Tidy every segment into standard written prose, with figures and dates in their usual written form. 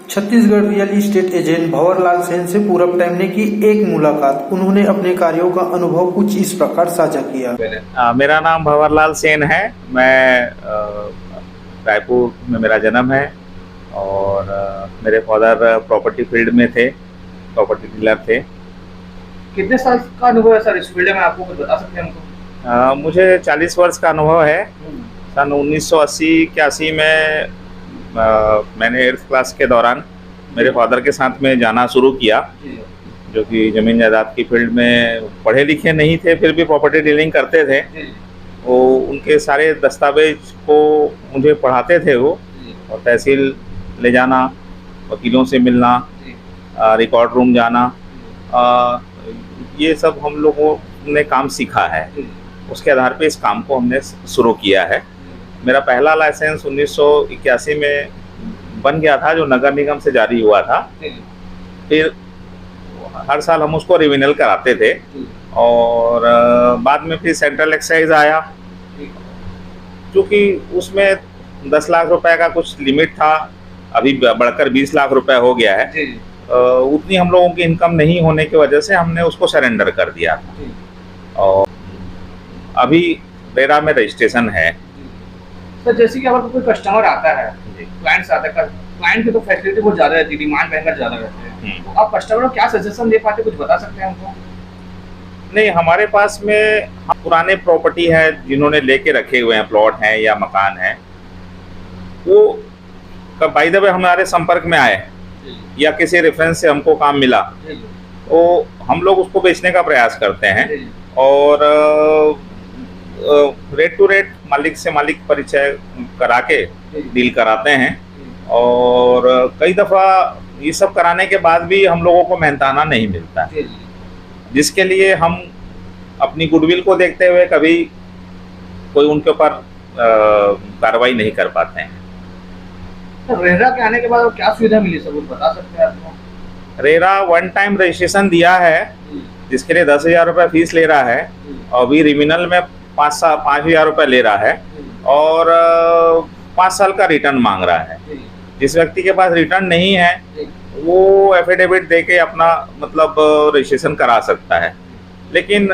Chhattisgarh real estate agent Bhanwarlal Sen से पूरब time ने की एक मुलाकात। उन्होंने अपने कार्यों का अनुभव कुछ इस प्रकार साझा किया। मेरा नाम भंवरलाल सेन है। मैं रायपुर में मेरा जन्म है और मेरे फादर प्रॉपर्टी फील्ड में थे, प्रॉपर्टी डीलर थे। कितने साल का अनुभव है सर इस फील्ड में, आपको कुछ बता सकते हैं हमको? मुझे 40 वर्ष का अनुभव है। सन 1980-81 में मैंने 8th क्लास के दौरान मेरे फादर के साथ में जाना शुरू किया, जो कि ज़मीन जायदाद की फील्ड में पढ़े लिखे नहीं थे, फिर भी प्रॉपर्टी डीलिंग करते थे। वो उनके सारे दस्तावेज को मुझे पढ़ाते थे वो, और तहसील ले जाना, वकीलों से मिलना, रिकॉर्ड रूम जाना, ये सब हम लोगों ने काम सीखा है। उसके आधार पे इस काम को हमने शुरू किया है। मेरा पहला लाइसेंस 1981 में बन गया था, जो नगर निगम से जारी हुआ था। फिर हर साल हम उसको रिन्यूअल कराते थे, और बाद में फिर सेंट्रल एक्साइज आया, क्योंकि उसमें 10 लाख रुपए का कुछ लिमिट था, अभी बढ़कर 20 लाख रुपए हो गया है। उतनी हम लोगों की इनकम नहीं होने की वजह से हमने उसको सरेंडर कर दिया था, और अभी रेरा में रजिस्ट्रेशन है। सर जैसे कि अगर कोई कस्टमर आता है, क्लाइंट्स आता है, क्लाइंट की तो फैसिलिटी बहुत ज़्यादा रहती है, डिमांड बैंकर ज़्यादा रहते हैं, तो आप कस्टमर को क्या सजेशन दे पाते, कुछ बता सकते हैं हमको? नहीं, हमारे पास में पुराने प्रॉपर्टी है जिन्होंने लेके रखे हुए हैं, प्लॉट हैं या मकान है, वो बाय द वे हमारे संपर्क में आए या किसी रेफरेंस से हमको काम मिला, तो हम लोग उसको बेचने का प्रयास करते हैं, और रेट टू रेट मालिक से मालिक परिचय करा के डील कराते हैं। और कई दफ़ा ये सब कराने के बाद भी हम लोगों को मेहनताना नहीं मिलता है, जिसके लिए हम अपनी गुडविल को देखते हुए कभी कोई उनके ऊपर कार्रवाई नहीं कर पाते हैं। रेरा के आने के बाद क्या सुविधा मिली सर, कुछ बता सकते हैं आपको? रेरा वन टाइम रजिस्ट्रेशन दिया है, जिसके लिए 10,000 रुपये फीस ले रहा है, और अभी रिमिनल में 5,000 रुपये ले रहा है, और 5 साल का रिटर्न मांग रहा है। जिस व्यक्ति के पास रिटर्न नहीं है, वो एफिडेविट दे के अपना मतलब रजिस्ट्रेशन करा सकता है। लेकिन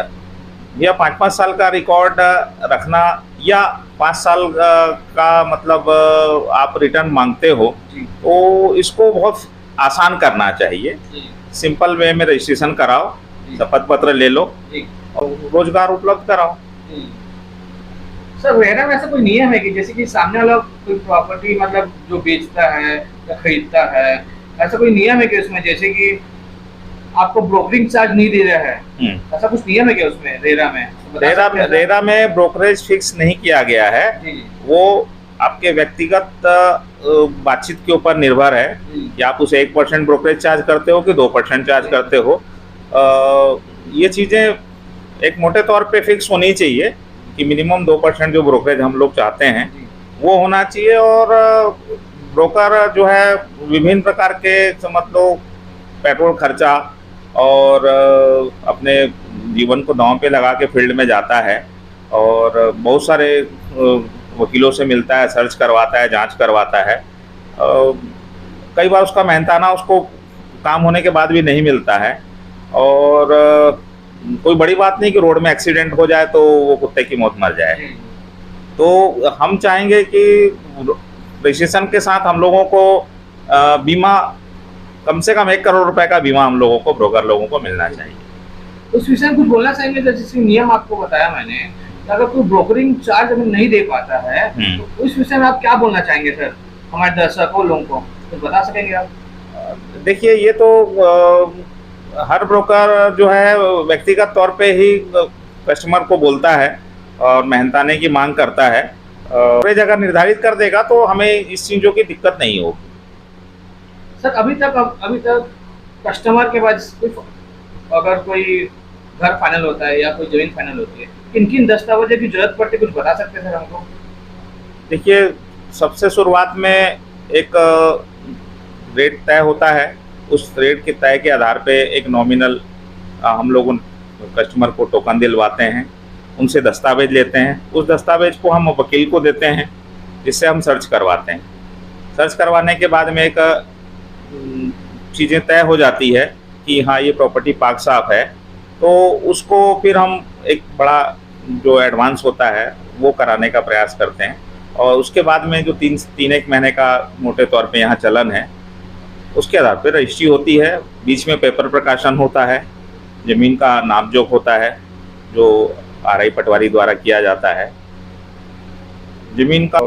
यह 5-5 साल का रिकॉर्ड रखना, या 5 साल का मतलब आप रिटर्न मांगते हो, तो इसको बहुत आसान करना चाहिए। सिंपल वे में रजिस्ट्रेशन कराओ, शपथ पत्र ले लो, और रोजगार उपलब्ध कराओ। सर रेरा में ऐसा कोई नियम है कि जैसे कि सामने वाला कोई प्रॉपर्टी मतलब जो बेचता है या खरीदता है, ऐसा कोई नियम है कि उसमें जैसे कि आपको ब्रोकरिंग चार्ज नहीं दे रहा है, ऐसा कुछ नियम है क्या उसमें रेरा में? रेरा में ब्रोकरेज फिक्स नहीं किया गया है, वो आपके व्यक्तिगत बातचीत के ऊपर निर्भर है कि आप उसे 1% ब्रोकरेज चार्ज करते हो कि 2% चार्ज करते हो। ये चीज़ें एक मोटे तौर पे फिक्स होनी चाहिए कि मिनिमम 2% जो ब्रोकरेज हम लोग चाहते हैं वो होना चाहिए। और ब्रोकर जो है विभिन्न प्रकार के समझ लो पेट्रोल खर्चा और अपने जीवन को दांव पे लगा के फील्ड में जाता है, और बहुत सारे वकीलों से मिलता है, सर्च करवाता है, जांच करवाता है। कई बार उसका मेहनताना उसको काम होने के बाद भी नहीं मिलता है, और कोई बड़ी बात नहीं कि रोड में एक्सीडेंट हो जाए तो वो कुत्ते की मौत मर जाए। तो हम चाहेंगे कि रजिस्ट्रेशन के साथ हम लोगों को बीमा, कम से कम 1 करोड़ रुपए का बीमा हम लोगों को, ब्रोकर लोगों को मिलना चाहिए। उस विषय में कुछ बोलना चाहेंगे? जैसे नियम आपको बताया मैंने, अगर कोई ब्रोकरिंग चार्ज हमें नहीं दे पाता है, तो उस विषय में आप क्या बोलना चाहेंगे सर हमारे दर्शकों लोगों को, कुछ बता सकेंगे आप? देखिए, ये तो हर ब्रोकर जो है व्यक्तिगत तौर पे ही कस्टमर को बोलता है और मेहनताने की मांग करता है। ब्रोकरेज अगर निर्धारित कर देगा तो हमें इस चीज़ों की दिक्कत नहीं होगी। सर अभी तक कस्टमर के पास अगर कोई घर फाइनल होता है या कोई जमीन फाइनल होती है, किन किन दस्तावेजों की जरूरत पड़ती है, कुछ बता सकते हैं सर हमको? देखिए, सबसे शुरुआत में एक रेट तय होता है, उस रेट के तय के आधार पे एक नॉमिनल हम लोग उन कस्टमर को टोकन दिलवाते हैं, उनसे दस्तावेज लेते हैं। उस दस्तावेज को हम वकील को देते हैं, जिससे हम सर्च करवाते हैं। सर्च करवाने के बाद में एक चीज़ें तय हो जाती है कि हाँ ये प्रॉपर्टी पाक साफ है, तो उसको फिर हम एक बड़ा जो एडवांस होता है वो कराने का प्रयास करते हैं। और उसके बाद में जो तीन एक महीने का मोटे तौर पे यहाँ चलन है, उसके आधार पर रजिस्ट्री होती है। बीच में पेपर प्रकाशन होता है, ज़मीन का नापजोख होता है जो आरआई पटवारी द्वारा किया जाता है। ज़मीन का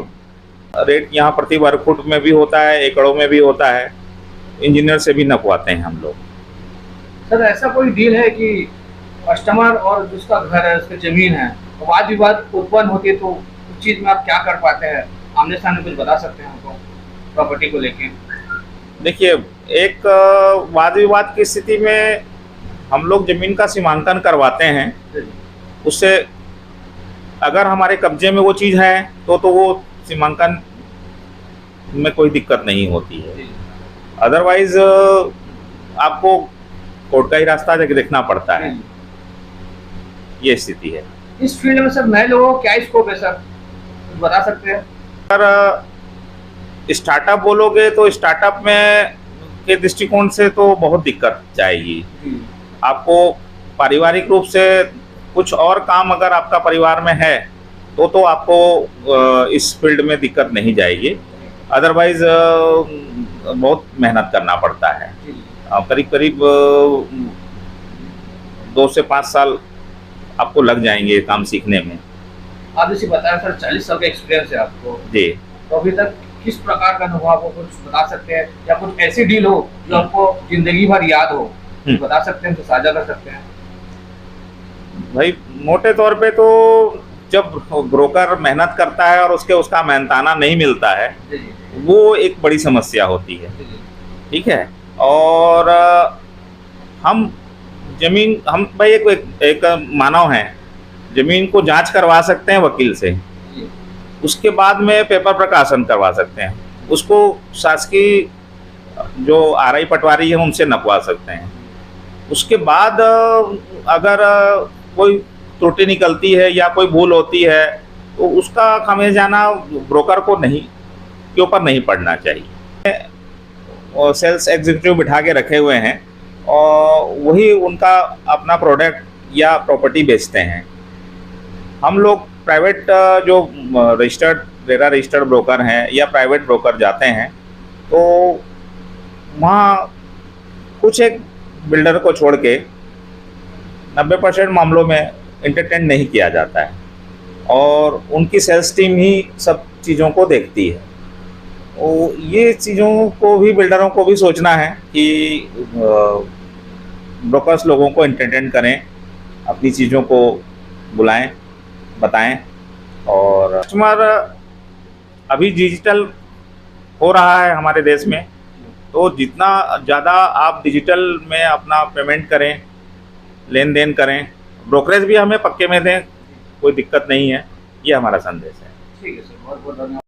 रेट यहाँ प्रति वर्ग फुट में भी होता है, एकड़ों में भी होता है, इंजीनियर से भी नपवाते हैं हम लोग। सर ऐसा कोई डील है कि कस्टमर और जिसका घर है, उसकी ज़मीन है, वाद विवाद उत्पन्न होती है, तो उस चीज़ में आप क्या कर पाते हैं? आमने सामने कुछ बता सकते हैं हमको प्रॉपर्टी को लेके? देखिए, एक वाद विवाद की स्थिति में हम लोग ज़मीन का सीमांकन करवाते हैं। उससे अगर हमारे कब्जे में वो चीज़ है तो वो सीमांकन में कोई दिक्कत नहीं होती है। अदरवाइज आपको कोर्ट का ही रास्ता देखना पड़ता है। ये स्थिति है। इस फील्ड में सर नए लोगों को क्या स्कोप है सर, कुछ बता सकते हैं? सर स्टार्टअप बोलोगे तो स्टार्टअप में के दृष्टिकोण से तो बहुत दिक्कत जाएगी। आपको पारिवारिक रूप से कुछ और काम अगर आपका परिवार में है तो आपको इस फील्ड में दिक्कत नहीं जाएगी। अदरवाइज बहुत मेहनत करना पड़ता है। करीब 2 से 5 साल आपको लग जाएंगे काम सीखने में। आप जैसे बताया सर 40 साल का एक्सपीरियंस है आपको जी, तो अभी तक किस प्रकार का अनुभव आपको कुछ बता सकते हैं, या कुछ ऐसी डील हो जो आपको जिंदगी भर याद हो, बता सकते हैं तो साझा कर सकते हैं? भाई मोटे तौर पे तो जब ब्रोकर मेहनत करता है और उसका मेहनताना नहीं मिलता है, वो एक बड़ी समस्या होती है। ठीक है। और हम भाई एक मानव हैं, जमीन को जांच करवा सकते हैं वकील से, उसके बाद में पेपर प्रकाशन करवा सकते हैं, उसको शासकीय जो आरआई पटवारी है उनसे नपवा सकते हैं। उसके बाद अगर कोई त्रुटि निकलती है या कोई भूल होती है तो उसका खामियाजाना ब्रोकर को के ऊपर नहीं पड़ना चाहिए। और सेल्स एग्जीक्यूटिव बिठा के रखे हुए हैं और वही उनका अपना प्रोडक्ट या प्रॉपर्टी बेचते हैं। हम लोग प्राइवेट जो रेरा रजिस्टर्ड ब्रोकर हैं या प्राइवेट ब्रोकर जाते हैं तो वहाँ कुछ एक बिल्डर को छोड़ के 90% मामलों में एंटरटेन नहीं किया जाता है और उनकी सेल्स टीम ही सब चीज़ों को देखती है। तो ये चीज़ों को भी बिल्डरों को भी सोचना है कि ब्रोकर्स लोगों को एंटरटेन करें, अपनी चीज़ों को बुलाएं, बताएं। और कस्टमर अभी डिजिटल हो रहा है हमारे देश में, तो जितना ज़्यादा आप डिजिटल में अपना पेमेंट करें, लेन देन करें, ब्रोकरेज भी हमें पक्के में दें, कोई दिक्कत नहीं है। ये हमारा संदेश है। ठीक है सर, बहुत बहुत धन्यवाद।